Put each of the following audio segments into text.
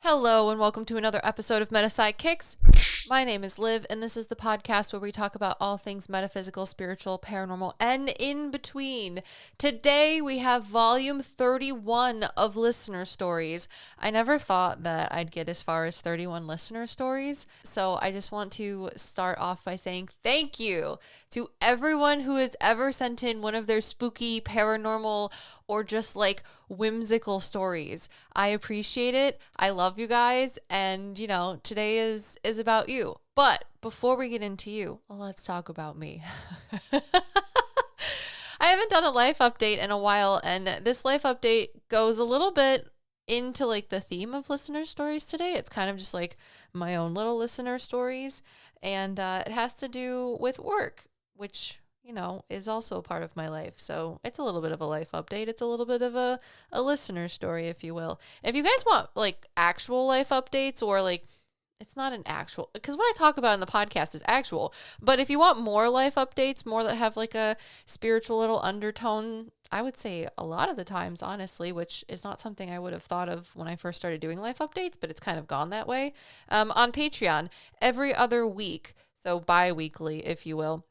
Hello and welcome to another episode of PsycKicks. My name is Liv, and this is the podcast where we talk about all things metaphysical, spiritual, paranormal, and in between. Today we have volume 31 of listener stories. I never thought that I'd get as far as 31 listener stories, so I just want to start off by saying thank you to everyone who has ever sent in one of their spooky, paranormal, or just like whimsical stories. I appreciate it. I love you guys. And today is about you. But before we get into you, let's talk about me. I haven't done a life update in a while, and this life update goes a little bit into like the theme of listener stories today. It's kind of just like my own little listener stories, and it has to do with work, which is also a part of my life. So it's a little bit of a life update. It's a little bit of a listener story, if you will. If you guys want like actual life updates, or like, it's not an actual, because what I talk about in the podcast is actual, but if you want more life updates, more that have like a spiritual little undertone, I would say a lot of the times, honestly, which is not something I would have thought of when I first started doing life updates, but it's kind of gone that way. On Patreon, every other week, so bi-weekly, if you will,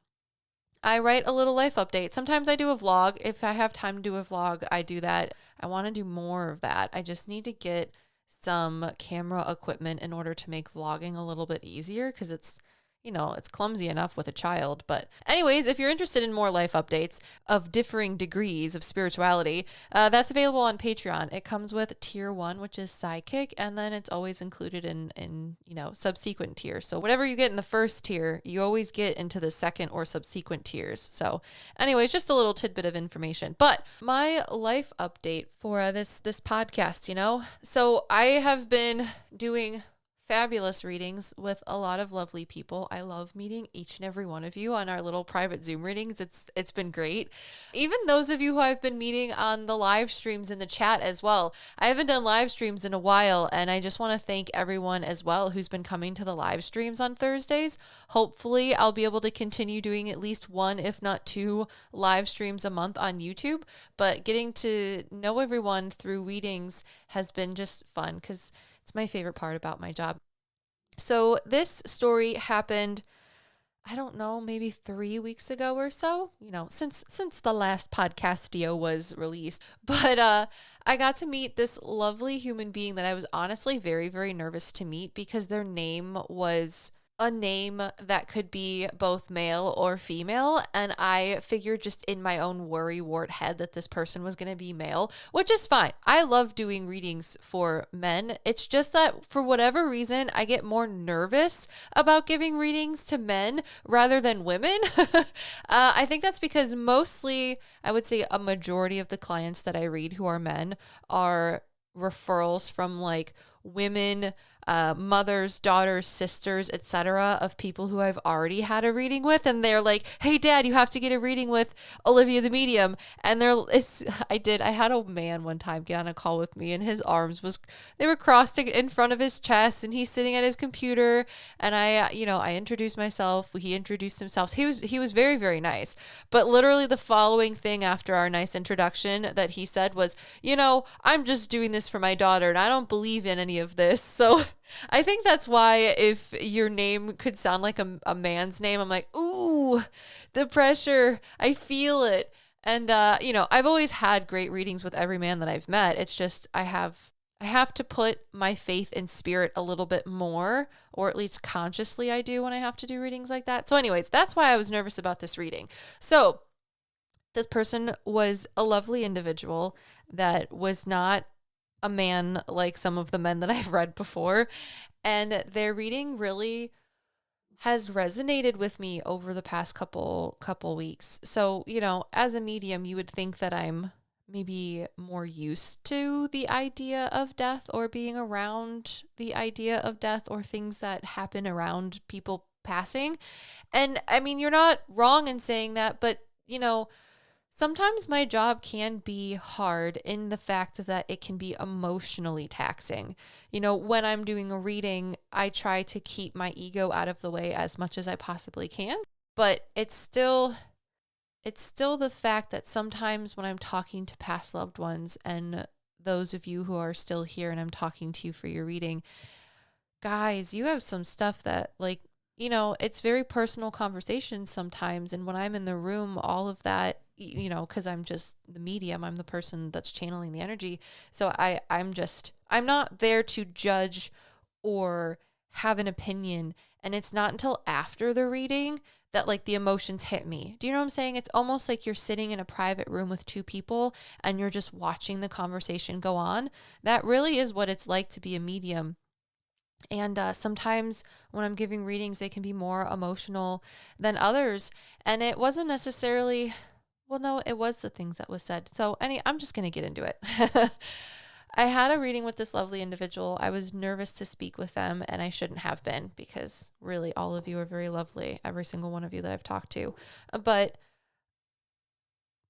I write a little life update. Sometimes I do a vlog. If I have time to do a vlog, I do that. I want to do more of that. I just need to get some camera equipment in order to make vlogging a little bit easier, because it's clumsy enough with a child. But anyways, if you're interested in more life updates of differing degrees of spirituality, that's available on Patreon. It comes with tier 1, which is Psyckick, and then it's always included in subsequent tiers. So whatever you get in the first tier, you always get into the second or subsequent tiers. So anyways, just a little tidbit of information. But my life update for this podcast, so I have been doing fabulous readings with a lot of lovely people. I love meeting each and every one of you on our little private Zoom readings. It's been great. Even those of you who I've been meeting on the live streams in the chat as well. I haven't done live streams in a while, and I just want to thank everyone as well who's been coming to the live streams on Thursdays. Hopefully I'll be able to continue doing at least one, if not two, live streams a month on YouTube. But getting to know everyone through readings has been just fun, because it's my favorite part about my job. So this story happened, I don't know, maybe 3 weeks ago or so, since the last podcast was released. But I got to meet this lovely human being that I was honestly very, very nervous to meet, because their name was a name that could be both male or female, and I figured just in my own worrywart head that this person was going to be male, which is fine. I love doing readings for men. It's just that for whatever reason, I get more nervous about giving readings to men rather than women. I think that's because mostly, I would say a majority of the clients that I read who are men are referrals from like women, mothers, daughters, sisters, etc., of people who I've already had a reading with, and they're like, "Hey, Dad, you have to get a reading with Olivia the medium." And I had a man one time get on a call with me, and his arms they were crossed in front of his chest, and he's sitting at his computer, and I introduced myself. He introduced himself. He was very, very nice, but literally the following thing after our nice introduction that he said was, "I'm just doing this for my daughter, and I don't believe in any of this." So I think that's why if your name could sound like a man's name, I'm like, ooh, the pressure. I feel it. And, I've always had great readings with every man that I've met. It's just I have to put my faith in spirit a little bit more, or at least consciously I do when I have to do readings like that. So anyways, that's why I was nervous about this reading. So this person was a lovely individual that was not a man like some of the men that I've read before, and their reading really has resonated with me over the past couple weeks. So, as a medium, you would think that I'm maybe more used to the idea of death, or being around the idea of death, or things that happen around people passing. And I mean, you're not wrong in saying that, but sometimes my job can be hard in the fact of that it can be emotionally taxing. When I'm doing a reading, I try to keep my ego out of the way as much as I possibly can. But it's still the fact that sometimes when I'm talking to past loved ones and those of you who are still here and I'm talking to you for your reading, guys, you have some stuff that, like, you know, it's very personal conversations sometimes. And when I'm in the room, all of that, you know, because I'm just the medium, I'm the person that's channeling the energy. So I'm not there to judge or have an opinion. And it's not until after the reading that like the emotions hit me. Do you know what I'm saying? It's almost like you're sitting in a private room with two people and you're just watching the conversation go on. That really is what it's like to be a medium. And sometimes when I'm giving readings, they can be more emotional than others. And it wasn't necessarily, well, no, it was the things that was said. So I'm just going to get into it. I had a reading with this lovely individual. I was nervous to speak with them, and I shouldn't have been, because really all of you are very lovely, every single one of you that I've talked to. But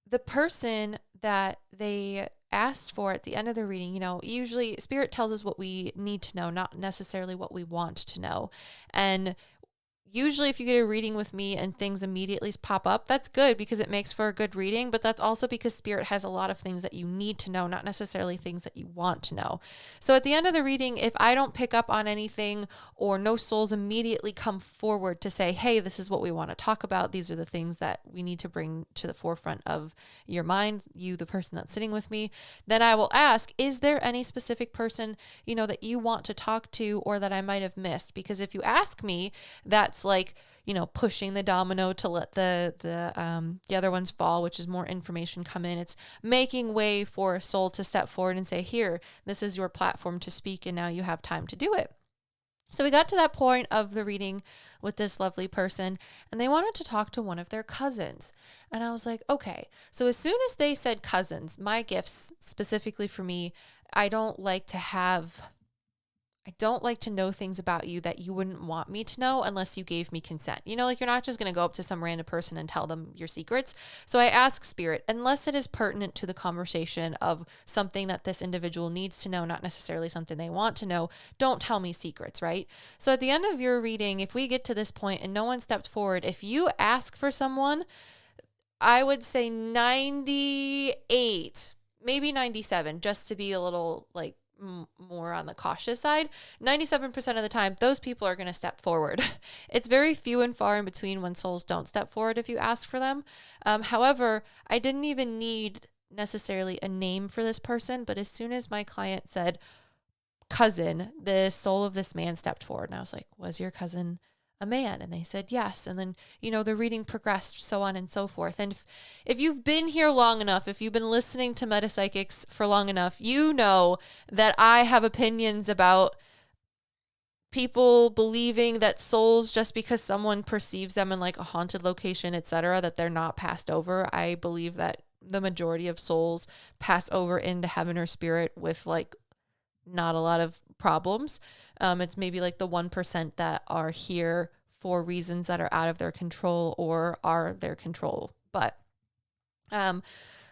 the person that they asked for at the end of the reading, you know, usually Spirit tells us what we need to know, not necessarily what we want to know. And usually if you get a reading with me and things immediately pop up, that's good because it makes for a good reading, but that's also because Spirit has a lot of things that you need to know, not necessarily things that you want to know. So at the end of the reading, if I don't pick up on anything or no souls immediately come forward to say, hey, this is what we want to talk about, these are the things that we need to bring to the forefront of your mind, you, the person that's sitting with me, then I will ask, is there any specific person, you know, that you want to talk to or that I might have missed? Because if you ask me, that's like, you know, pushing the domino to let the other ones fall, which is more information come in. It's making way for a soul to step forward and say, here, this is your platform to speak, and now you have time to do it. So we got to that point of the reading with this lovely person, and they wanted to talk to one of their cousins. And I was like, okay. So as soon as they said cousins, my gifts specifically for me, I don't like to know things about you that you wouldn't want me to know unless you gave me consent. You know, like you're not just going to go up to some random person and tell them your secrets. So I ask Spirit, unless it is pertinent to the conversation of something that this individual needs to know, not necessarily something they want to know, don't tell me secrets, right? So at the end of your reading, if we get to this point and no one stepped forward, if you ask for someone, I would say 98, maybe 97, just to be a little like more on the cautious side. 97% of the time, those people are going to step forward. It's very few and far in between when souls don't step forward if you ask for them. However, I didn't even need necessarily a name for this person, but as soon as my client said cousin, the soul of this man stepped forward, and I was like, was your cousin a man? And they said yes. And then, you know, the reading progressed, so on and so forth. And if you've been here long enough, if you've been listening to PsycKicks for long enough, you know that I have opinions about people believing that souls, just because someone perceives them in like a haunted location, etc., that they're not passed over. I believe that the majority of souls pass over into heaven or spirit with like not a lot of problems. It's maybe like the 1% that are here for reasons that are out of their control or are their control. But the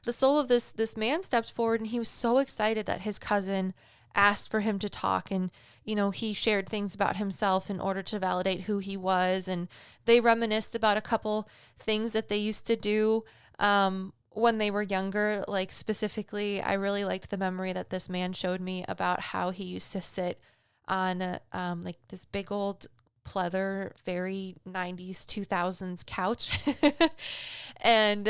soul of this man stepped forward, and he was so excited that his cousin asked for him to talk. And, you know, he shared things about himself in order to validate who he was. And they reminisced about a couple things that they used to do when they were younger. Like specifically, I really liked the memory that this man showed me about how he used to sit on like this big old pleather, very 90s, 2000s couch. And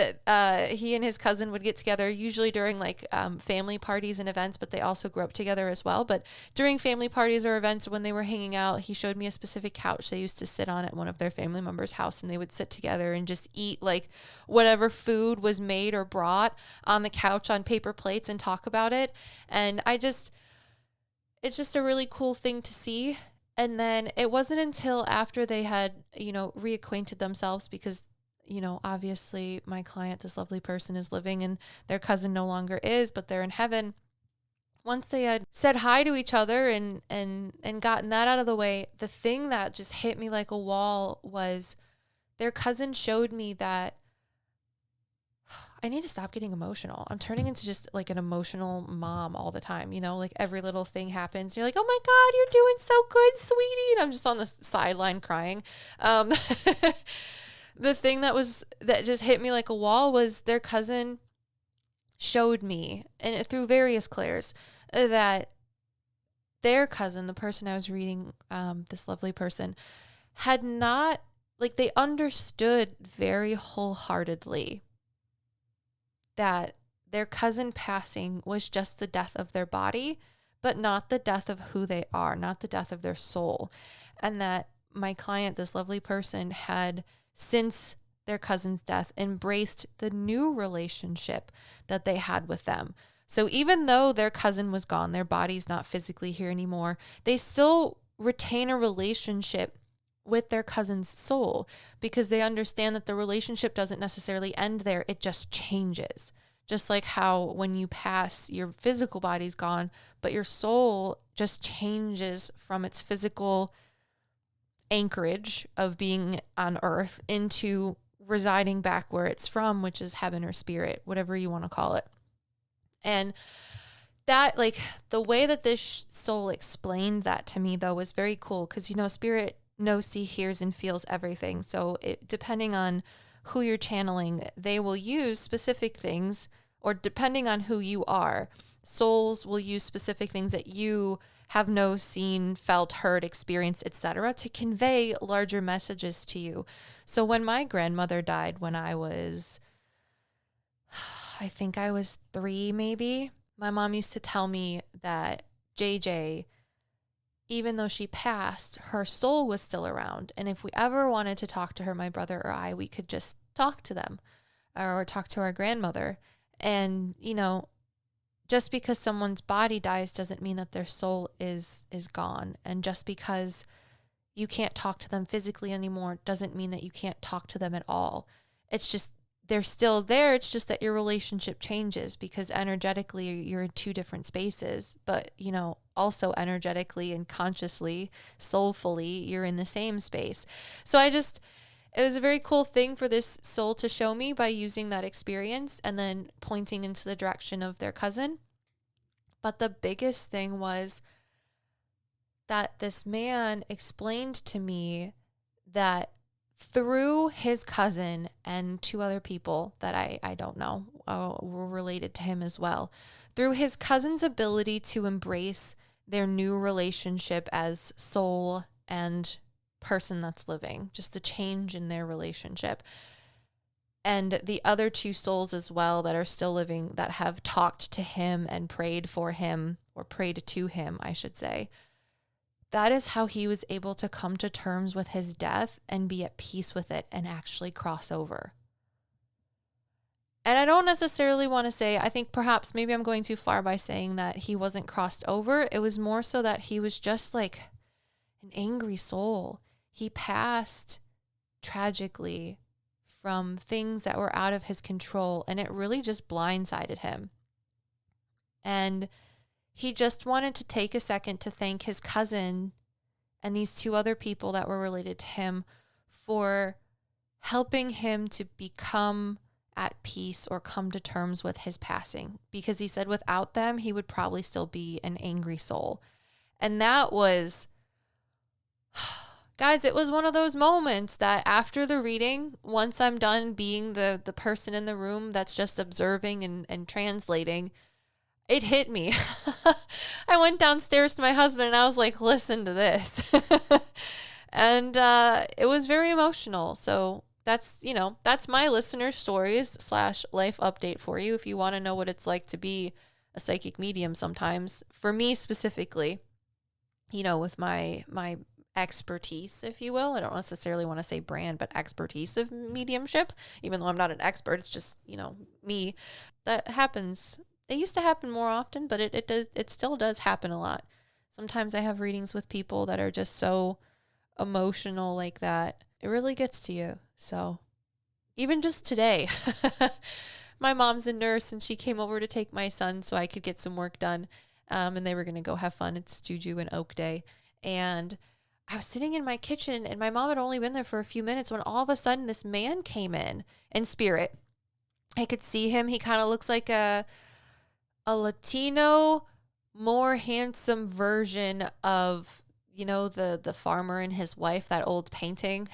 he and his cousin would get together usually during like family parties and events, but they also grew up together as well. But during family parties or events, when they were hanging out, he showed me a specific couch they used to sit on at one of their family members' house, and they would sit together and just eat like whatever food was made or brought on the couch on paper plates and talk about it. And it's just a really cool thing to see. And then it wasn't until after they had, you know, reacquainted themselves, because, you know, obviously my client, this lovely person, is living and their cousin no longer is, but they're in heaven. Once they had said hi to each other and gotten that out of the way, the thing that just hit me like a wall was their cousin showed me that I need to stop getting emotional. I'm turning into just like an emotional mom all the time. You know, like every little thing happens. You're like, oh my God, you're doing so good, sweetie. And I'm just on the sideline crying. The thing that just hit me like a wall was their cousin showed me, and through various clairs, that their cousin, the person I was reading, this lovely person, had not, like, they understood very wholeheartedly that their cousin passing was just the death of their body, but not the death of who they are, not the death of their soul. And that my client, this lovely person, had, since their cousin's death, embraced the new relationship that they had with them. So even though their cousin was gone, their body's not physically here anymore, they still retain a relationship with their cousin's soul, because they understand that the relationship doesn't necessarily end there. It just changes. Just like how when you pass, your physical body's gone, but your soul just changes from its physical anchorage of being on earth into residing back where it's from, which is heaven or spirit, whatever you want to call it. And that, like, the way that this soul explained that to me, though, was very cool, because, you know, spirit knows, sees, hears, and feels everything. So depending on who you're channeling, they will use specific things, or depending on who you are, souls will use specific things that you have no seen, felt, heard, experienced, etc., to convey larger messages to you. So when my grandmother died when I was, I think I was 3 maybe, my mom used to tell me that JJ, even though she passed, her soul was still around. And if we ever wanted to talk to her, my brother or I, we could just talk to them or talk to our grandmother. And, you know, just because someone's body dies doesn't mean that their soul is gone. And just because you can't talk to them physically anymore doesn't mean that you can't talk to them at all. It's just, they're still there. It's just that your relationship changes, because energetically you're in 2 different spaces, but, you know, also energetically and consciously, soulfully, you're in the same space. So it was a very cool thing for this soul to show me by using that experience and then pointing into the direction of their cousin. But the biggest thing was that this man explained to me that through his cousin and 2 other people that I don't know were related to him as well, through his cousin's ability to embrace their new relationship as soul and person that's living, just a change in their relationship, and the other 2 souls as well that are still living, that have talked to him and prayed for him, or prayed to him, I should say. That is how he was able to come to terms with his death and be at peace with it and actually cross over. And I don't necessarily want to say, I think perhaps maybe I'm going too far by saying that he wasn't crossed over. It was more so that he was just like an angry soul. He passed tragically from things that were out of his control, and it really just blindsided him. And he just wanted to take a second to thank his cousin and these 2 other people that were related to him for helping him to become at peace or come to terms with his passing. Because he said without them, he would probably still be an angry soul. And that was, guys, it was one of those moments that after the reading, once I'm done being the person in the room that's just observing and translating, it hit me. I went downstairs to my husband and I was like, listen to this. And it was very emotional. So that's my listener stories / life update for you. If you want to know what it's like to be a psychic medium sometimes, for me specifically, with my expertise, if you will. I don't necessarily want to say brand, but expertise of mediumship, even though I'm not an expert. It's just, me. That happens. It used to happen more often, but it still does happen a lot. Sometimes I have readings with people that are just so emotional like that. It really gets to you. So even just today, my mom's a nurse and she came over to take my son so I could get some work done. And they were going to go have fun. It's Juju and Oak Day. And I was sitting in my kitchen and my mom had only been there for a few minutes when all of a sudden this man came in spirit. I could see him. He kind of looks like a Latino, more handsome version of, the farmer and his wife, that old painting.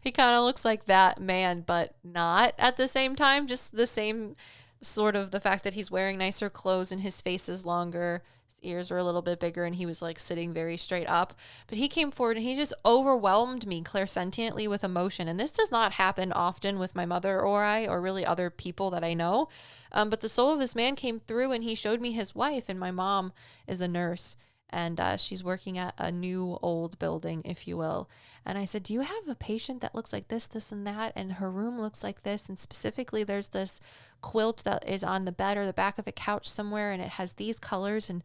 He kind of looks like that man, but not at the same time, just the same sort of the fact that he's wearing nicer clothes and his face is longer. His ears were a little bit bigger and he was like sitting very straight up. But he came forward and he just overwhelmed me clairsentiently with emotion. And this does not happen often with my mother or I, or really other people that I know. But the soul of this man came through and he showed me his wife, and my mom is a nurse. And she's working at a new old building, if you will. And I said, do you have a patient that looks like this, and that? And her room looks like this. And specifically, there's this quilt that is on the bed or the back of a couch somewhere, and it has these colors. And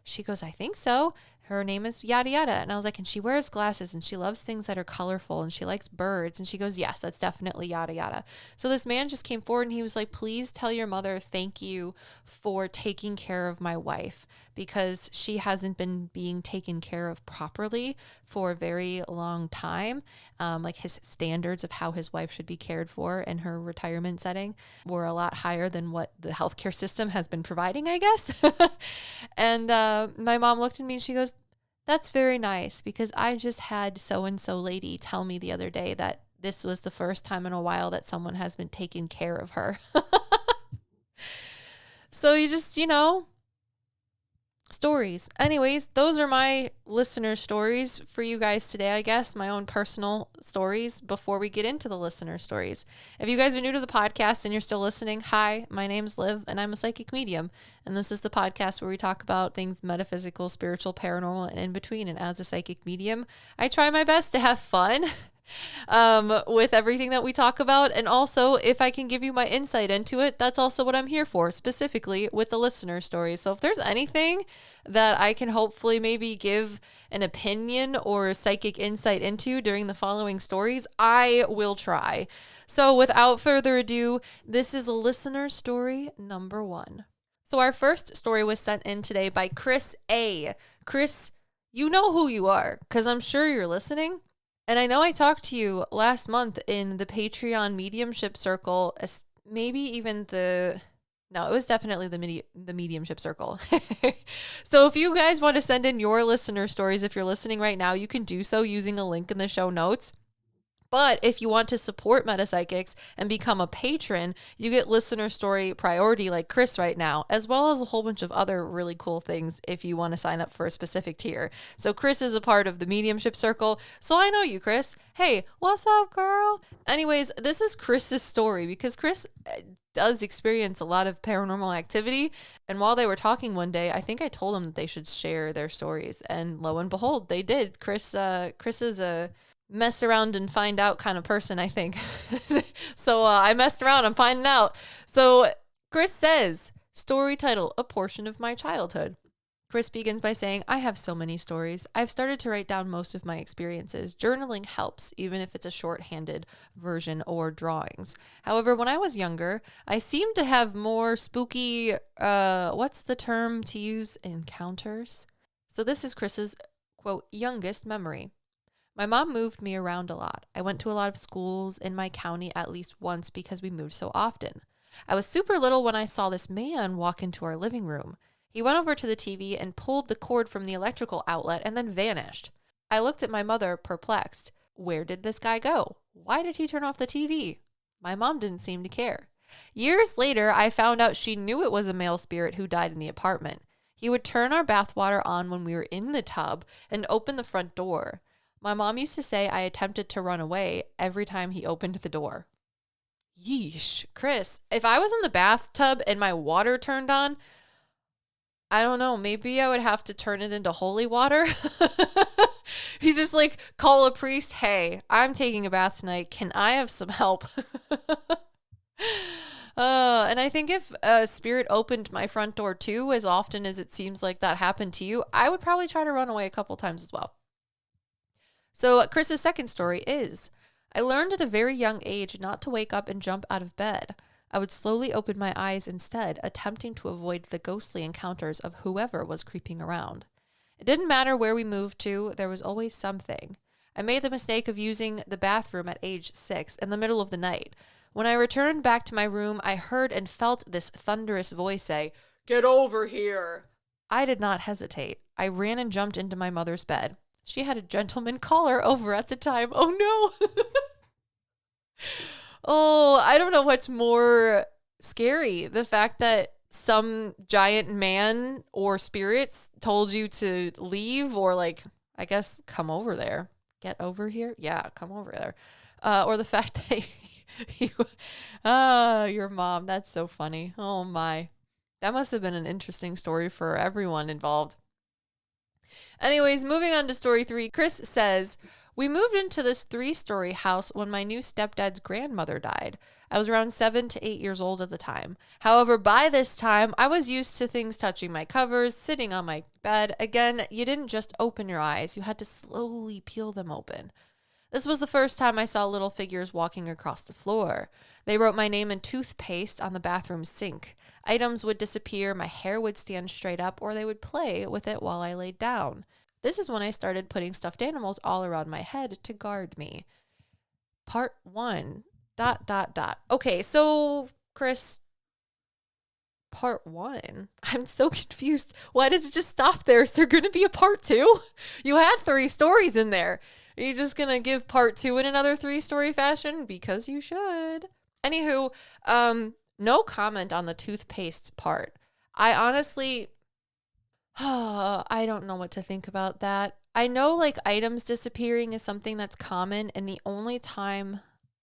she goes, I think so. Her name is yada yada. And I was like, and she wears glasses and she loves things that are colorful and she likes birds. And she goes, yes, that's definitely yada yada. So this man just came forward and he was like, please tell your mother thank you for taking care of my wife, because she hasn't been being taken care of properly for a very long time. Like his standards of how his wife should be cared for in her retirement setting were a lot higher than what the healthcare system has been providing, I guess. And my mom looked at me and she goes, that's very nice, because I just had so-and-so lady tell me the other day that this was the first time in a while that someone has been taking care of her. So you just, stories. Anyways, those are my listener stories for you guys today, I guess, my own personal stories before we get into the listener stories. If you guys are new to the podcast and you're still listening, hi, my name's Liv and I'm a psychic medium. And this is the podcast where we talk about things metaphysical, spiritual, paranormal, and in between. And as a psychic medium, I try my best to have fun with everything that we talk about. And also, if I can give you my insight into it, that's also what I'm here for, specifically with the listener stories. So if there's anything that I can hopefully maybe give an opinion or psychic insight into during the following stories, I will try. So without further ado, this is listener story number 1. So our first story was sent in today by Krys A. Krys, you know who you are, because I'm sure you're listening. And I know I talked to you last month in the Patreon mediumship circle, maybe even it was definitely the mediumship circle. So if you guys want to send in your listener stories, if you're listening right now, you can do so using a link in the show notes. But if you want to support PsycKicks and become a patron, you get listener story priority like Krys right now, as well as a whole bunch of other really cool things if you want to sign up for a specific tier. So Krys is a part of the mediumship circle. So I know you, Krys. Hey, what's up, girl? Anyways, this is Krys's story because Krys does experience a lot of paranormal activity. And while they were talking one day, I think I told them that they should share their stories. And lo and behold, they did. Krys is a mess around and find out kind of person, I think. So I messed around, I'm finding out. So Krys says, story title, A Portion of My Childhood. Krys begins by saying, I have so many stories. I've started to write down most of my experiences. Journaling helps, even if it's a shorthanded version or drawings. However, when I was younger, I seemed to have more spooky, what's the term to use? Encounters. So this is Krys's, quote, youngest memory. My mom moved me around a lot. I went to a lot of schools in my county at least once because we moved so often. I was super little when I saw this man walk into our living room. He went over to the TV and pulled the cord from the electrical outlet and then vanished. I looked at my mother, perplexed. Where did this guy go? Why did he turn off the TV? My mom didn't seem to care. Years later, I found out she knew it was a male spirit who died in the apartment. He would turn our bathwater on when we were in the tub and open the front door. My mom used to say I attempted to run away every time he opened the door. Yeesh. Krys, if I was in the bathtub and my water turned on, I don't know, maybe I would have to turn it into holy water. He's just like, call a priest. Hey, I'm taking a bath tonight. Can I have some help? And I think if a spirit opened my front door too, as often as it seems like that happened to you, I would probably try to run away a couple times as well. So Krys's second story is, I learned at a very young age not to wake up and jump out of bed. I would slowly open my eyes instead, attempting to avoid the ghostly encounters of whoever was creeping around. It didn't matter where we moved to, there was always something. I made the mistake of using the bathroom at age 6 in the middle of the night. When I returned back to my room, I heard and felt this thunderous voice say, "Get over here!" I did not hesitate. I ran and jumped into my mother's bed. She had a gentleman caller over at the time. Oh no! Oh, I don't know what's more scary. The fact that some giant man or spirits told you to leave, or like, I guess, come over there. Get over here? Yeah, come over there. Or the fact that you, your mom, that's so funny. Oh my. That must have been an interesting story for everyone involved. Anyways, moving on to story 3, Krys says, we moved into this 3-story house when my new stepdad's grandmother died. I was around 7 to 8 years old at the time. However, by this time, I was used to things touching my covers, sitting on my bed. Again, you didn't just open your eyes, you had to slowly peel them open. This was the first time I saw little figures walking across the floor. They wrote my name in toothpaste on the bathroom sink. Items would disappear, my hair would stand straight up, or they would play with it while I laid down. This is when I started putting stuffed animals all around my head to guard me. Part 1. ... Okay, so, Krys, part 1? I'm so confused. Why does it just stop there? Is there going to be a part 2? You had 3 stories in there. Are you just going to give part 2 in another 3-story fashion? Because you should. Anywho, no comment on the toothpaste part. I honestly... I don't know what to think about that. I know like items disappearing is something that's common, and the only time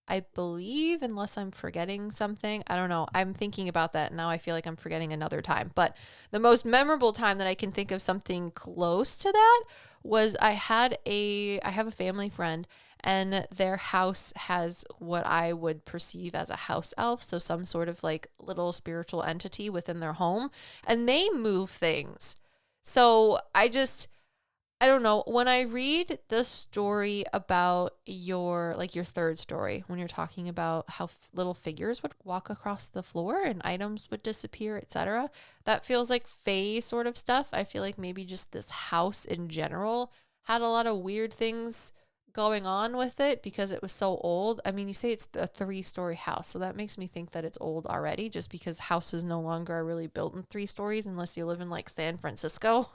I believe, unless I'm forgetting something, I don't know. I'm thinking about that now. I feel like I'm forgetting another time. But the most memorable time that I can think of something close to that was I have a family friend, and their house has what I would perceive as a house elf, so some sort of like little spiritual entity within their home, and they move things. So I don't know. When I read the story about your 3rd story, when you're talking about how little figures would walk across the floor and items would disappear, etc., that feels like fae sort of stuff. I feel like maybe just this house in general had a lot of weird things going on with it because it was so old. I mean, you say it's a 3-story house, so that makes me think that it's old already, just because houses no longer are really built in 3 stories unless you live in like San Francisco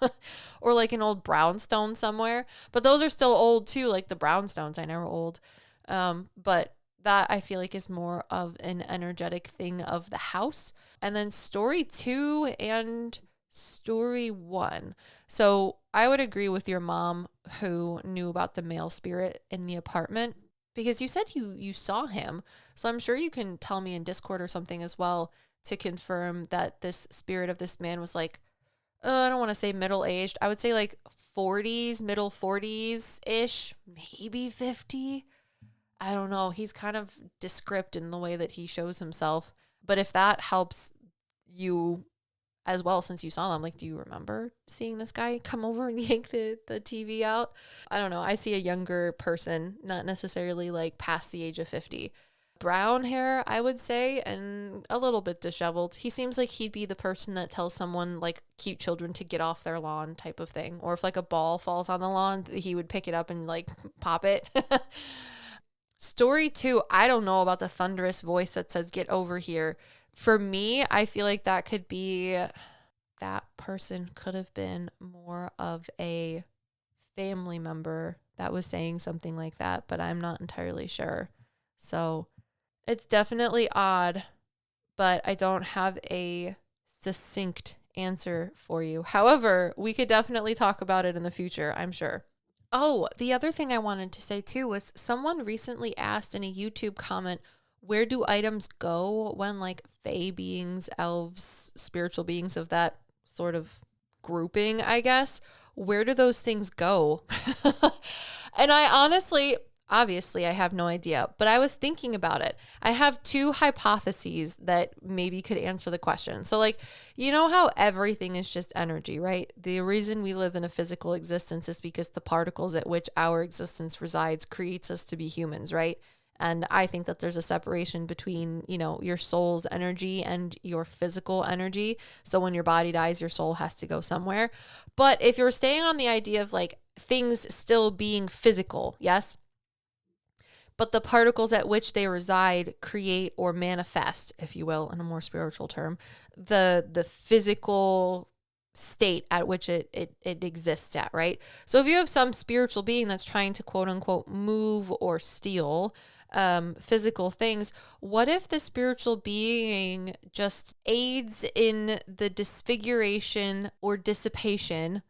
or like an old brownstone somewhere. But those are still old too, like the brownstones I know are old. But that I feel like is more of an energetic thing of the house. And then story 2 and story 1. So I would agree with your mom who knew about the male spirit in the apartment, because you said you saw him. So I'm sure you can tell me in Discord or something as well to confirm that this spirit of this man was like, I don't want to say middle-aged. I would say like 40s, middle 40s-ish, maybe 50. I don't know. He's kind of descript in the way that he shows himself. But if that helps you as well, since you saw them, like, do you remember seeing this guy come over and yank the TV out? I don't know. I see a younger person, not necessarily like past the age of 50. Brown hair, I would say, and a little bit disheveled. He seems like he'd be the person that tells someone, like, cute children to get off their lawn type of thing. Or if like a ball falls on the lawn, he would pick it up and like pop it. Story 2, I don't know about the thunderous voice that says, get over here. For me, I feel like that could be, that person could have been more of a family member that was saying something like that, but I'm not entirely sure. So it's definitely odd, but I don't have a succinct answer for you. However, we could definitely talk about it in the future, I'm sure. Oh, the other thing I wanted to say too was someone recently asked in a YouTube comment, where do items go when like fae beings, elves, spiritual beings of that sort of grouping, I guess, where do those things go? And I obviously I have no idea, but I was thinking about it. I have 2 hypotheses that maybe could answer the question. So like, you know how everything is just energy, right? The reason we live in a physical existence is because the particles at which our existence resides creates us to be humans, right? And I think that there's a separation between, your soul's energy and your physical energy. So when your body dies, your soul has to go somewhere. But if you're staying on the idea of like things still being physical, yes, but the particles at which they reside create or manifest, if you will, in a more spiritual term, the physical state at which it exists at, right? So if you have some spiritual being that's trying to quote unquote move or steal physical things. What if the spiritual being just aids in the disfiguration or dissipation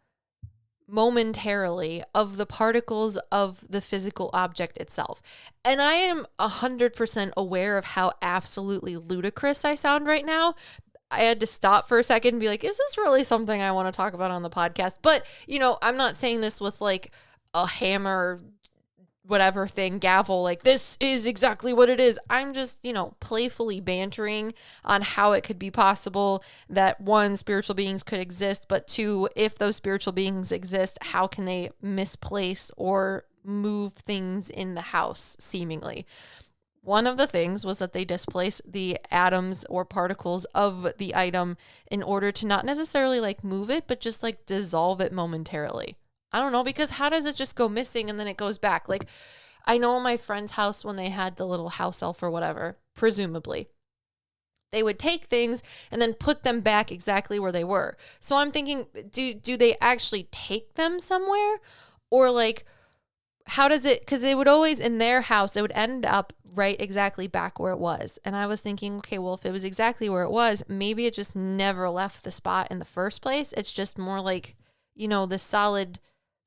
momentarily of the particles of the physical object itself? And I am 100% aware of how absolutely ludicrous I sound right now. I had to stop for a second and be like, is this really something I want to talk about on the podcast? But, I'm not saying this with like a hammer, whatever thing, gavel, like this is exactly what it is. I'm just, playfully bantering on how it could be possible that one, spiritual beings could exist, but two, if those spiritual beings exist, how can they misplace or move things in the house seemingly? One of the things was that they displace the atoms or particles of the item in order to not necessarily like move it, but just like dissolve it momentarily. I don't know, because how does it just go missing and then it goes back? Like, I know in my friend's house when they had the little house elf or whatever, presumably, they would take things and then put them back exactly where they were. So I'm thinking, do they actually take them somewhere? Or like, how does it, because they would always, in their house, it would end up right exactly back where it was. And I was thinking, okay, well, if it was exactly where it was, maybe it just never left the spot in the first place. It's just more like, the solid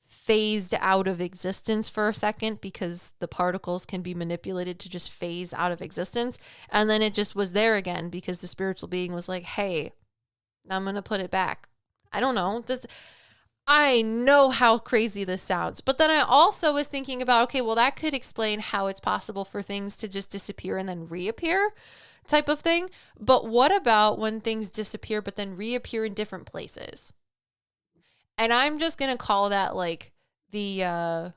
phased out of existence for a second because the particles can be manipulated to just phase out of existence. And then it just was there again because the spiritual being was like, hey, I'm going to put it back. I don't know. I know how crazy this sounds. But then I also was thinking about, okay, well, that could explain how it's possible for things to just disappear and then reappear type of thing. But what about when things disappear but then reappear in different places? And I'm just going to call that like I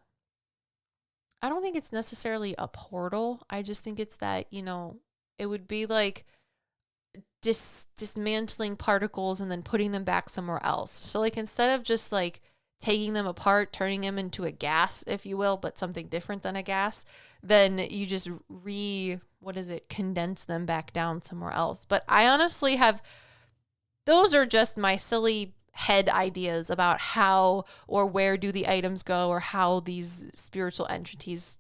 don't think it's necessarily a portal. I just think it's that, it would be like dismantling particles and then putting them back somewhere else. So like instead of just like taking them apart, turning them into a gas, if you will, but something different than a gas, then you just condense them back down somewhere else. But I honestly those are just my silly head ideas about how or where do the items go or how these spiritual entities,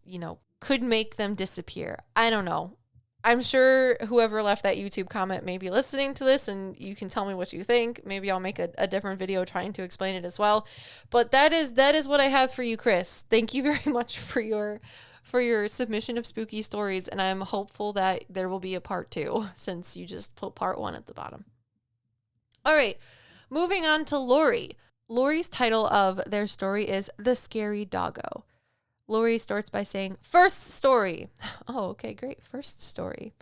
could make them disappear. I don't know. I'm sure whoever left that YouTube comment may be listening to this and you can tell me what you think. Maybe I'll make a different video trying to explain it as well. But that is what I have for you, Krys. Thank you very much for your submission of spooky stories. And I'm hopeful that there will be a part 2 since you just put part 1 at the bottom. All right. Moving on to Laurie. Laurie's title of their story is The Scary Doggo. Laurie starts by saying, first story. Oh, okay, great. First story.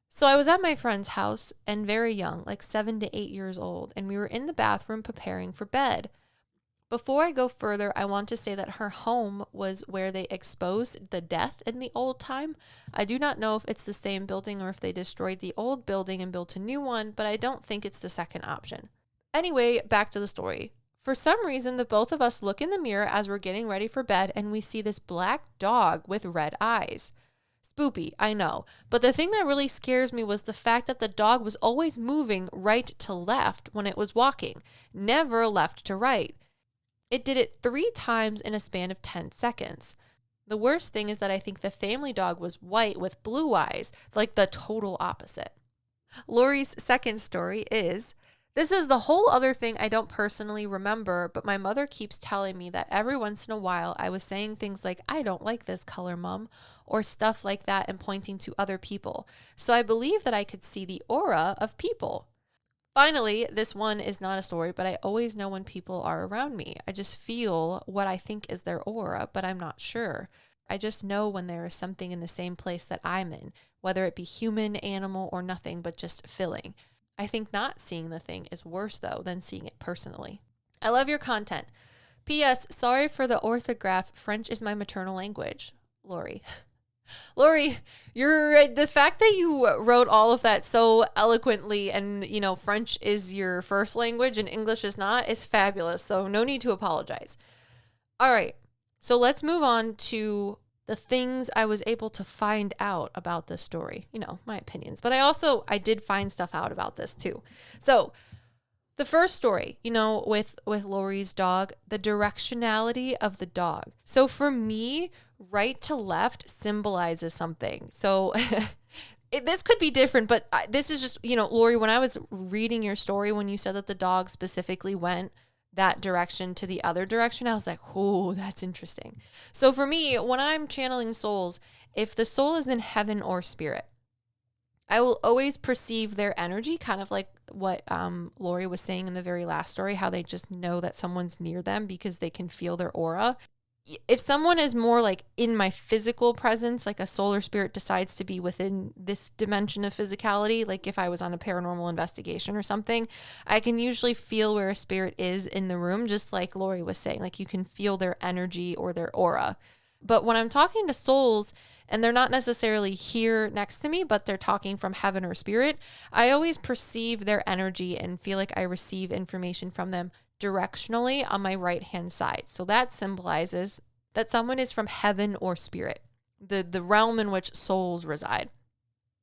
So I was at my friend's house and very young, like 7 to 8 years old, and we were in the bathroom preparing for bed. Before I go further, I want to say that her home was where they exposed the death in the old time. I do not know if it's the same building or if they destroyed the old building and built a new one, but I don't think it's the second option. Anyway, back to the story. For some reason, the both of us look in the mirror as we're getting ready for bed and we see this black dog with red eyes. Spoopy, I know. But the thing that really scares me was the fact that the dog was always moving right to left when it was walking, never left to right. It did it 3 times in a span of 10 seconds. The worst thing is that I think the family dog was white with blue eyes, like the total opposite. Laurie's second story is, this is the whole other thing I don't personally remember, but my mother keeps telling me that every once in a while I was saying things like, I don't like this color, Mom, or stuff like that and pointing to other people. So I believe that I could see the aura of people. Finally, this one is not a story, but I always know when people are around me. I just feel what I think is their aura, but I'm not sure. I just know when there is something in the same place that I'm in, whether it be human, animal, or nothing, but just filling. I think not seeing the thing is worse, though, than seeing it personally. I love your content. P.S. Sorry for the orthograph. French is my maternal language. Laurie. Laurie, the fact that you wrote all of that so eloquently and, French is your first language and English is not is fabulous. So no need to apologize. All right. So let's move on to the things I was able to find out about this story, my opinions, but I did find stuff out about this too. So the first story, with Laurie's dog, the directionality of the dog. So for me, right to left symbolizes something. So this could be different, but this is just, Laurie, when I was reading your story, when you said that the dog specifically went that direction to the other direction, I was like, oh, that's interesting. So for me, when I'm channeling souls, if the soul is in heaven or spirit, I will always perceive their energy, kind of like what Laurie was saying in the very last story, how they just know that someone's near them because they can feel their aura. If someone is more like in my physical presence, like a soul or spirit decides to be within this dimension of physicality, like if I was on a paranormal investigation or something, I can usually feel where a spirit is in the room, just like Laurie was saying, like you can feel their energy or their aura. But when I'm talking to souls and they're not necessarily here next to me, but they're talking from heaven or spirit, I always perceive their energy and feel like I receive information from them directionally on my right-hand side. So that symbolizes that someone is from heaven or spirit, the realm in which souls reside.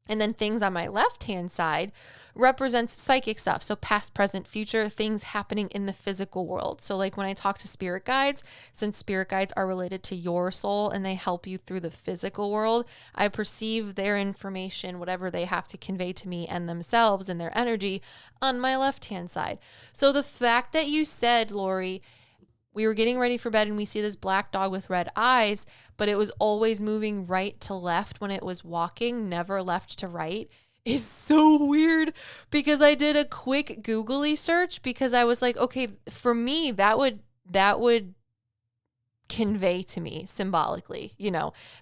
And then things on my left-hand side represents psychic stuff. So past, present, future, things happening in the physical world. So like when I talk to spirit guides, since spirit guides are related to your soul and they help you through the physical world, I perceive their information, whatever they have to convey to me and themselves and their energy on my left-hand side. So the fact that you said, Laurie, we were getting ready for bed and we see this black dog with red eyes, but it was always moving right to left when it was walking, never left to right, is so weird, because I did a quick googly search because I was like, okay, for me, that would convey to me symbolically,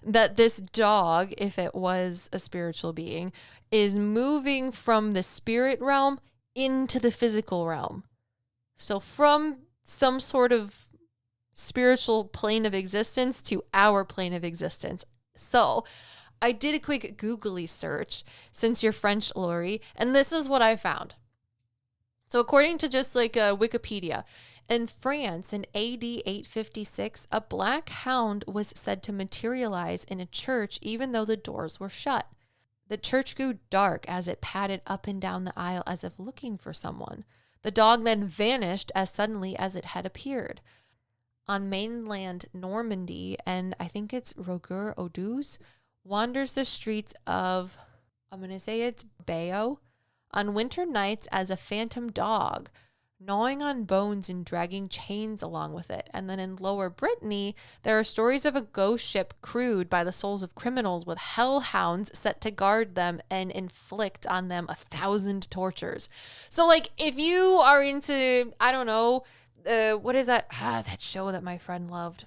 that this dog, if it was a spiritual being, is moving from the spirit realm into the physical realm. So from some sort of spiritual plane of existence to our plane of existence. So I did a quick googly search since you're French, Laurie, and this is what I found. So according to just like Wikipedia, in France in AD 856, a black hound was said to materialize in a church even though the doors were shut. The church grew dark as it padded up and down the aisle as if looking for someone. The dog then vanished as suddenly as it had appeared. On mainland Normandy, and I think it's Rouguer-Audouse, wanders the streets of, I'm going to say it's Bayeux, on winter nights as a phantom dog, gnawing on bones and dragging chains along with it. And then in Lower Brittany, there are stories of a ghost ship crewed by the souls of criminals with hellhounds set to guard them and inflict on them 1,000 tortures. So like if you are into, I don't know, what is that? That show that my friend loved.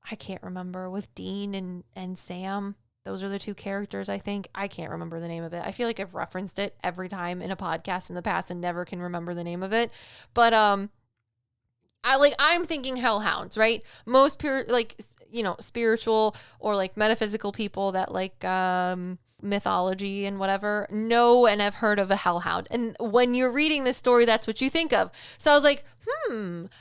I can't remember, with Dean and Sam. Those are the two characters, I think. I can't remember the name of it. I feel like I've referenced it every time in a podcast in the past and never can remember the name of it. But I'm thinking hellhounds, right? Most pure, like, spiritual or like metaphysical people that like mythology and whatever know and have heard of a hellhound. And when you're reading this story, that's what you think of. So I was like,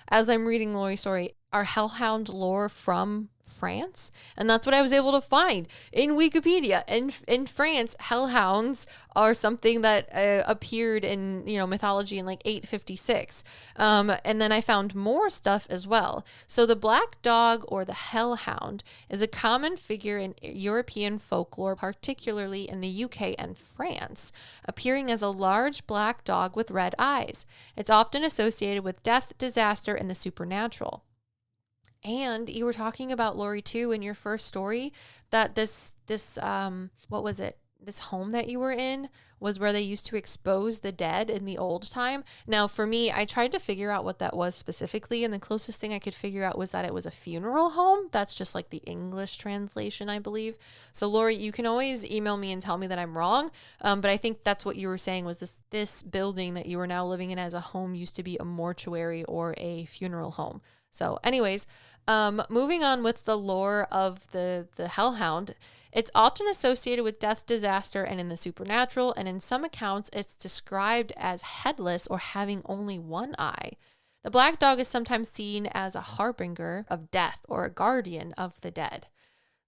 as I'm reading Laurie's story, are hellhound lore from France? And that's what I was able to find in Wikipedia. In France, hellhounds are something that appeared in mythology in like 856. And then I found more stuff as well. So the black dog or the hellhound is a common figure in European folklore, particularly in the UK and France, appearing as a large black dog with red eyes. It's often associated with death, disaster, and the supernatural. And you were talking about, Laurie, too, in your first story, that this what was it? This home that you were in was where they used to expose the dead in the old time. Now, for me, I tried to figure out what that was specifically, and the closest thing I could figure out was that it was a funeral home. That's just like the English translation, I believe. So, Laurie, you can always email me and tell me that I'm wrong, but I think that's what you were saying was this building that you are now living in as a home used to be a mortuary or a funeral home. So anyways, moving on with the lore of the hellhound, it's often associated with death, disaster, and in the supernatural, and in some accounts, it's described as headless or having only one eye. The black dog is sometimes seen as a harbinger of death or a guardian of the dead.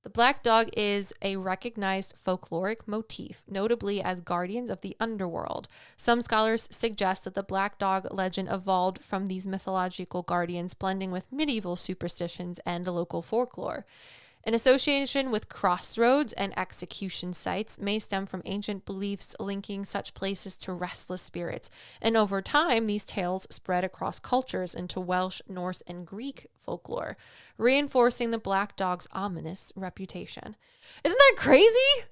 The black dog is a recognized folkloric motif, notably as guardians of the underworld. Some scholars suggest that the black dog legend evolved from these mythological guardians, blending with medieval superstitions and local folklore. An association with crossroads and execution sites may stem from ancient beliefs linking such places to restless spirits. And over time, these tales spread across cultures into Welsh, Norse, and Greek folklore, reinforcing the black dog's ominous reputation. Isn't that crazy?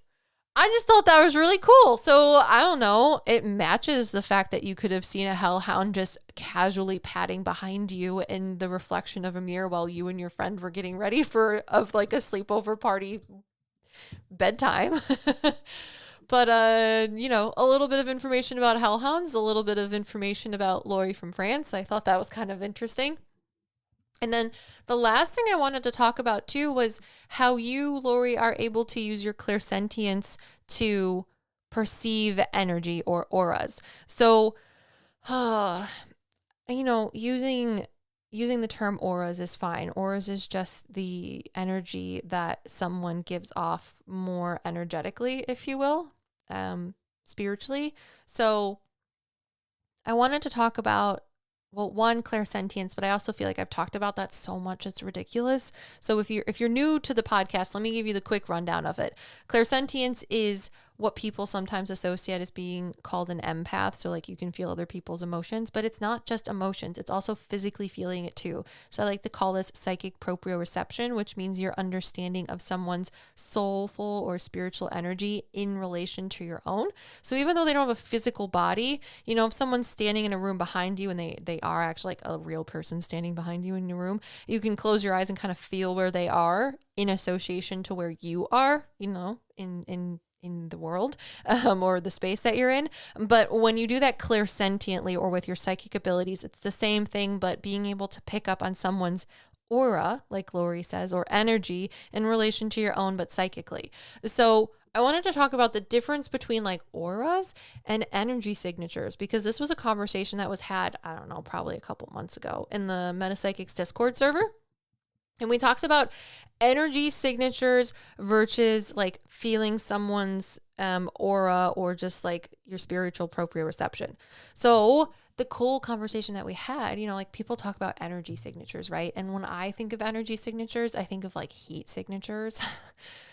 I just thought that was really cool. So I don't know. It matches the fact that you could have seen a hellhound just casually patting behind you in the reflection of a mirror while you and your friend were getting ready for like a sleepover party bedtime. But a little bit of information about hellhounds, a little bit of information about Laurie from France. I thought that was kind of interesting. And then the last thing I wanted to talk about too was how you, Laurie, are able to use your clairsentience to perceive energy or auras. So, using the term auras is fine. Auras is just the energy that someone gives off more energetically, if you will, spiritually. So I wanted to talk about, well, one, clairsentience, but I also feel like I've talked about that so much it's ridiculous. So if you're new to the podcast, let me give you the quick rundown of it. Clairsentience is what people sometimes associate as being called an empath. So like you can feel other people's emotions, but it's not just emotions. It's also physically feeling it too. So I like to call this psychic proprioception, which means your understanding of someone's soulful or spiritual energy in relation to your own. So even though they don't have a physical body, if someone's standing in a room behind you and they are actually like a real person standing behind you in your room, you can close your eyes and kind of feel where they are in association to where you are, in the world, or the space that you're in. But when you do that clairsentiently or with your psychic abilities, it's the same thing, but being able to pick up on someone's aura, like Laurie says, or energy in relation to your own, but psychically. So I wanted to talk about the difference between like auras and energy signatures, because this was a conversation that was had, I don't know, probably a couple months ago in the PsycKicks Discord server. And we talked about energy signatures versus like feeling someone's aura or just like your spiritual proprioception. So the cool conversation that we had, like people talk about energy signatures, right? And when I think of energy signatures, I think of like heat signatures.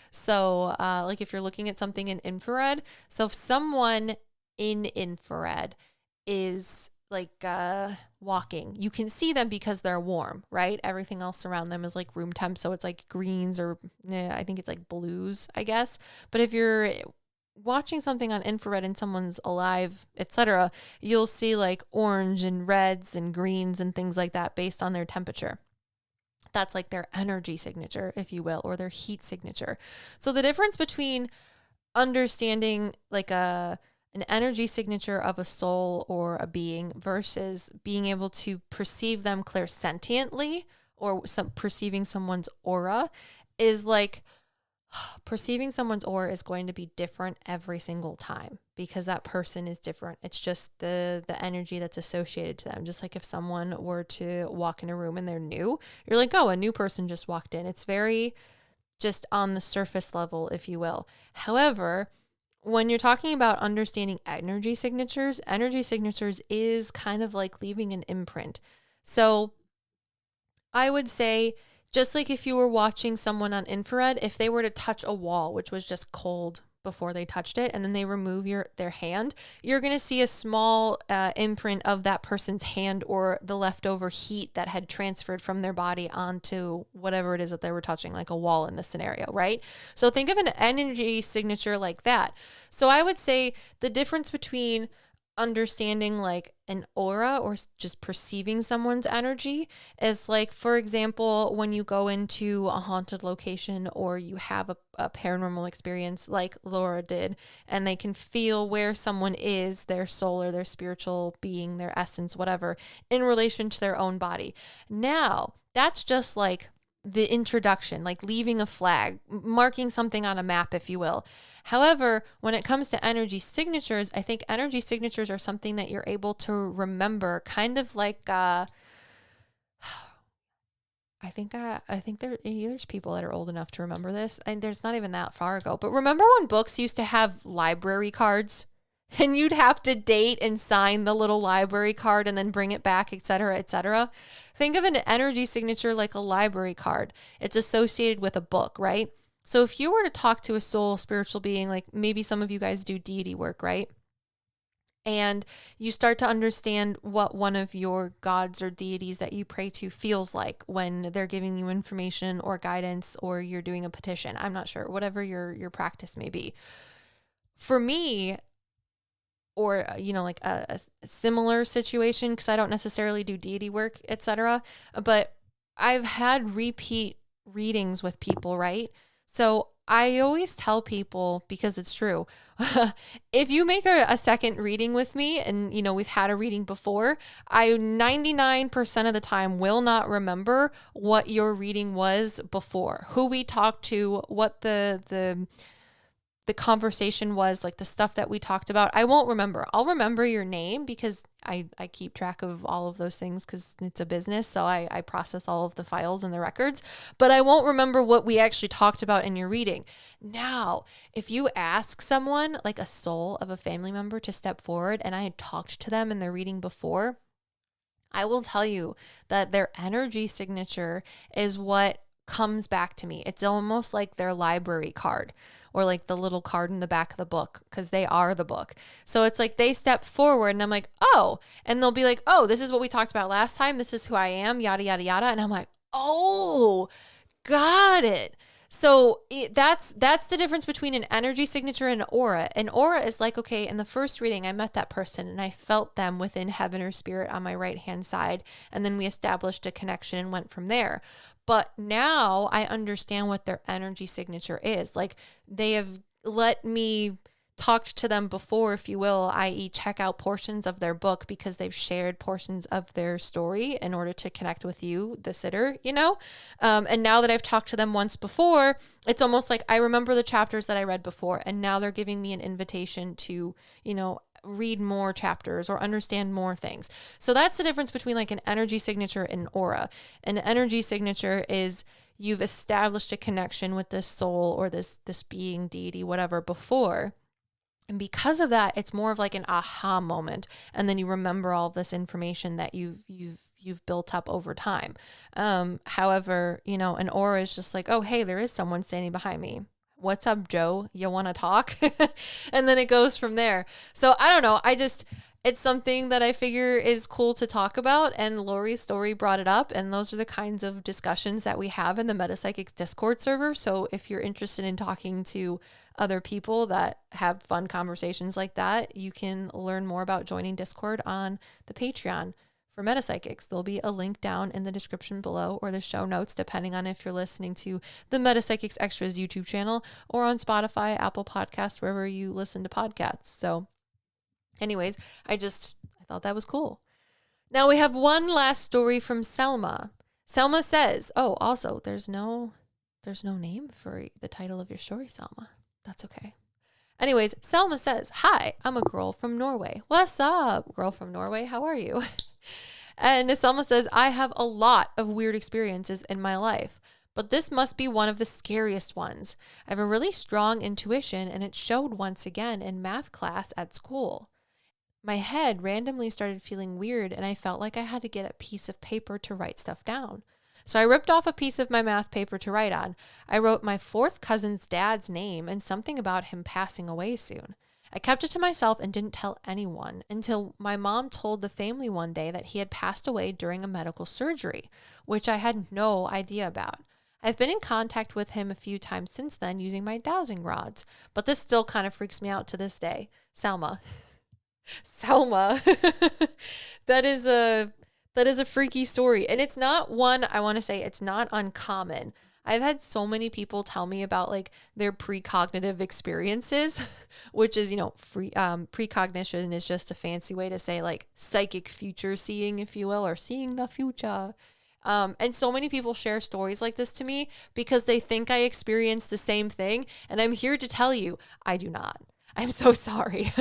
So like if you're looking at something in infrared, so if someone in infrared is like walking, you can see them because they're warm, right? Everything else around them is like room temp, so it's like greens or I think it's like blues, I guess. But if you're watching something on infrared and someone's alive, etc., you'll see like orange and reds and greens and things like that based on their temperature. That's like their energy signature, if you will, or their heat signature. So the difference between understanding like an energy signature of a soul or a being versus being able to perceive them clairsentiently or perceiving someone's aura is like perceiving someone's aura is going to be different every single time because that person is different. It's just the energy that's associated to them. Just like if someone were to walk in a room and they're new, you're like, oh, a new person just walked in. It's very just on the surface level, if you will. However, when you're talking about understanding energy signatures is kind of like leaving an imprint. So I would say, just like if you were watching someone on infrared, if they were to touch a wall, which was just cold before they touched it, and then they remove their hand, you're going to see a small imprint of that person's hand or the leftover heat that had transferred from their body onto whatever it is that they were touching, like a wall in this scenario, right? So think of an energy signature like that. So I would say the difference between understanding like an aura or just perceiving someone's energy is like, for example, when you go into a haunted location or you have a paranormal experience like Laura did, and they can feel where someone is, their soul or their spiritual being, their essence, whatever, in relation to their own body. Now, that's just like the introduction, like leaving a flag, marking something on a map, if you will. However, when it comes to energy signatures, I think energy signatures are something that you're able to remember, kind of like, I think there's people that are old enough to remember this, and there's not even that far ago. But remember when books used to have library cards? and you'd have to date and sign the little library card and then bring it back, etc., etc. Think of an energy signature like a library card. It's associated with a book, right? So if you were to talk to a soul spiritual being, like maybe some of you guys do deity work, right? And you start to understand what one of your gods or deities that you pray to feels like when they're giving you information or guidance, or you're doing a petition. I'm not sure, whatever your practice may be. For me, or like a similar situation, because I don't necessarily do deity work, etc., but I've had repeat readings with people, right? So I always tell people, because it's true, if you make a second reading with me and, we've had a reading before, I 99% of the time will not remember what your reading was before, who we talked to, what the conversation was, like the stuff that we talked about. I won't remember. I'll remember your name because I keep track of all of those things because it's a business. So I process all of the files and the records, but I won't remember what we actually talked about in your reading. Now, if you ask someone, like a soul of a family member, to step forward and I had talked to them in their reading before, I will tell you that their energy signature is what comes back to me. It's almost like their library card, or like the little card in the back of the book, because they are the book. So it's like they step forward and I'm like, oh, and they'll be like, oh, this is what we talked about last time. This is who I am, yada, yada, yada. And I'm like, oh, got it. So that's the difference between an energy signature and an aura. An aura is like, okay, in the first reading, I met that person and I felt them within heaven or spirit on my right-hand side. And then we established a connection and went from there. But now I understand what their energy signature is. Like, they have let me talked to them before, if you will, i.e. check out portions of their book because they've shared portions of their story in order to connect with you, the sitter, and now that I've talked to them once before, it's almost like I remember the chapters that I read before, and now they're giving me an invitation to, read more chapters or understand more things. So that's the difference between like an energy signature and an aura. An energy signature is you've established a connection with this soul or this being, deity, whatever, before. And because of that, it's more of like an aha moment. And then you remember all of this information that you've built up over time. However, an aura is just like, oh, hey, there is someone standing behind me. What's up, Joe? You want to talk? And then it goes from there. So I don't know. It's something that I figure is cool to talk about. And Laurie's story brought it up. And those are the kinds of discussions that we have in the PsycKicks Discord server. So if you're interested in talking to other people that have fun conversations like that, you can learn more about joining Discord on the Patreon for PsycKicks. There'll be a link down in the description below or the show notes, depending on if you're listening to the PsycKicks Extras YouTube channel or on Spotify, Apple Podcasts, wherever you listen to podcasts. So anyways, I thought that was cool. Now we have one last story from Selma. Selma says, oh, also there's no name for the title of your story, Selma. That's okay. Anyways, Selma says, hi, I'm a girl from Norway. What's up, girl from Norway? How are you? And Selma says, I have a lot of weird experiences in my life, but this must be one of the scariest ones. I have a really strong intuition, and it showed once again in math class at school. My head randomly started feeling weird, and I felt like I had to get a piece of paper to write stuff down. So I ripped off a piece of my math paper to write on. I wrote my fourth cousin's dad's name and something about him passing away soon. I kept it to myself and didn't tell anyone until my mom told the family one day that he had passed away during a medical surgery, which I had no idea about. I've been in contact with him a few times since then using my dowsing rods, but this still kind of freaks me out to this day. Selma. That is a freaky story. And it's not one, I want to say it's not uncommon. I've had so many people tell me about like their precognitive experiences, which is, precognition is just a fancy way to say like psychic future seeing, if you will, or seeing the future. And so many people share stories like this to me because they think I experienced the same thing. And I'm here to tell you, I do not. I'm so sorry.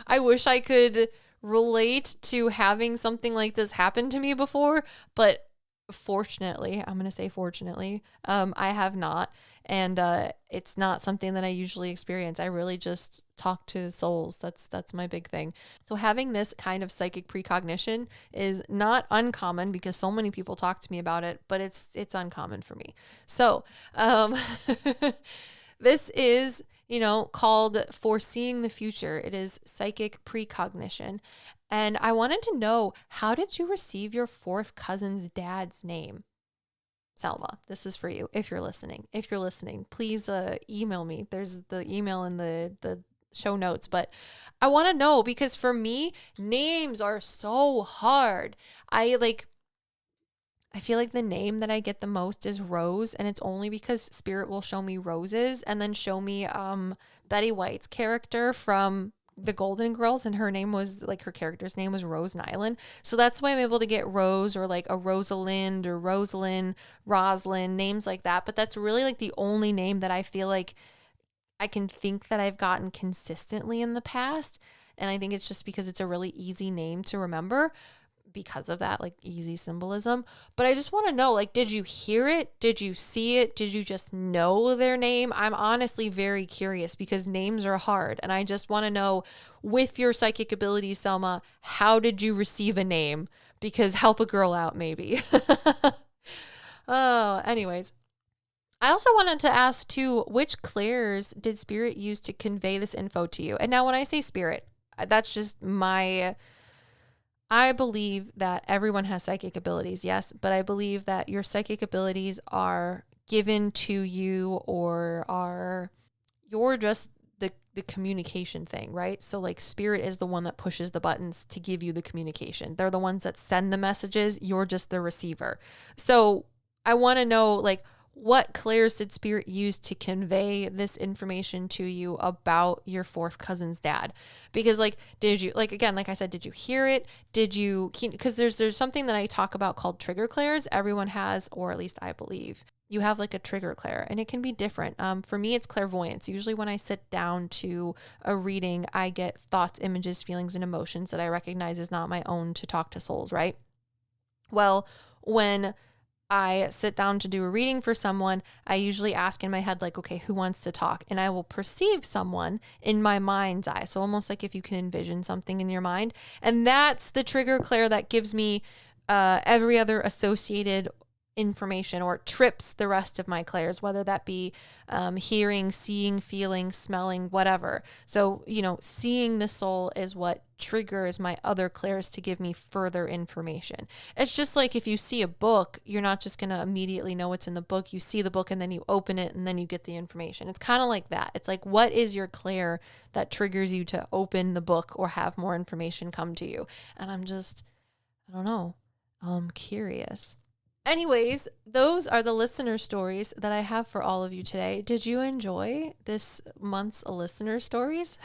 I wish I could relate to having something like this happen to me before, but fortunately, I'm going to say fortunately, I have not. And it's not something that I usually experience. I really just talk to souls. That's my big thing. So having this kind of psychic precognition is not uncommon because so many people talk to me about it, but it's uncommon for me. So this is, called foreseeing the future. It is psychic precognition. And I wanted to know, how did you receive your fourth cousin's dad's name? Selma, this is for you. If you're listening, please email me. There's the email in the show notes, but I want to know because for me, names are so hard. I feel like the name that I get the most is Rose, and it's only because Spirit will show me roses and then show me Betty White's character from the Golden Girls, and her character's name was Rose Nyland. So that's why I'm able to get Rose or like a Rosalind or Rosalind, Rosalind, names like that. But that's really like the only name that I feel like I can think that I've gotten consistently in the past. And I think it's just because it's a really easy name to remember because of that, like, easy symbolism. But I just want to know, like, did you hear it? Did you see it? Did you just know their name? I'm honestly very curious because names are hard. And I just want to know, with your psychic abilities, Selma, how did you receive a name? Because help a girl out, maybe. Oh, anyways. I also wanted to ask too, which clairs did Spirit use to convey this info to you? And now when I say Spirit, that's just I believe that everyone has psychic abilities, yes, but I believe that your psychic abilities are given to you or you're just the communication thing, right? So like Spirit is the one that pushes the buttons to give you the communication. They're the ones that send the messages. You're just the receiver. So I want to know, like, what clairs did Spirit use to convey this information to you about your fourth cousin's dad? Because did you, again, like I said, did you hear it? Because there's something that I talk about called trigger clairs. Everyone has, or at least I believe, you have like a trigger clair, and it can be different. For me, it's clairvoyance. Usually when I sit down to a reading, I get thoughts, images, feelings, and emotions that I recognize as not my own to talk to souls, right? Well, when I sit down to do a reading for someone, I usually ask in my head, like, okay, who wants to talk? And I will perceive someone in my mind's eye. So almost like if you can envision something in your mind. And that's the trigger clair that gives me every other associated information, or trips the rest of my clairs, whether that be hearing, seeing, feeling, smelling, whatever. So, seeing the soul is what triggers my other clairs to give me further information. It's just like if you see a book, you're not just going to immediately know what's in the book. You see the book and then you open it and then you get the information. It's kind of like that. It's like, what is your clair that triggers you to open the book or have more information come to you? And I don't know. I'm curious. Anyways, those are the listener stories that I have for all of you today. Did you enjoy this month's listener stories?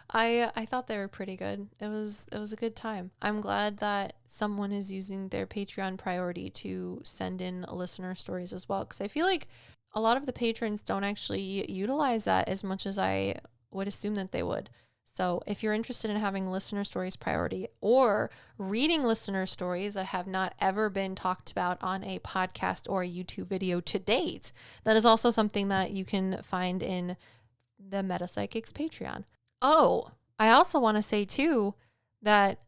I thought they were pretty good. It was a good time. I'm glad that someone is using their Patreon priority to send in listener stories as well, because I feel like a lot of the patrons don't actually utilize that as much as I would assume that they would. So if you're interested in having listener stories priority or reading listener stories that have not ever been talked about on a podcast or a YouTube video to date, that is also something that you can find in the PsycKicks Patreon. Oh, I also want to say too that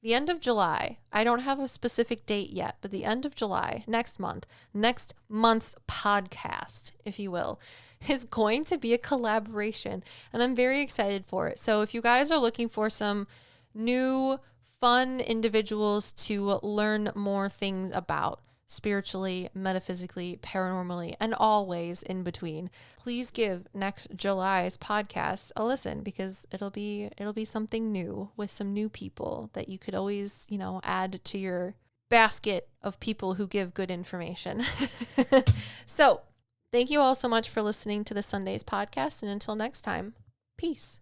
the end of July, I don't have a specific date yet, but the end of July, next month's podcast, if you will, is going to be a collaboration, and I'm very excited for it. So if you guys are looking for some new, fun individuals to learn more things about, spiritually, metaphysically, paranormally, and always in between, please give next July's podcast a listen, because it'll be something new with some new people that you could always, add to your basket of people who give good information. So thank you all so much for listening to the Sundays podcast, and until next time, peace.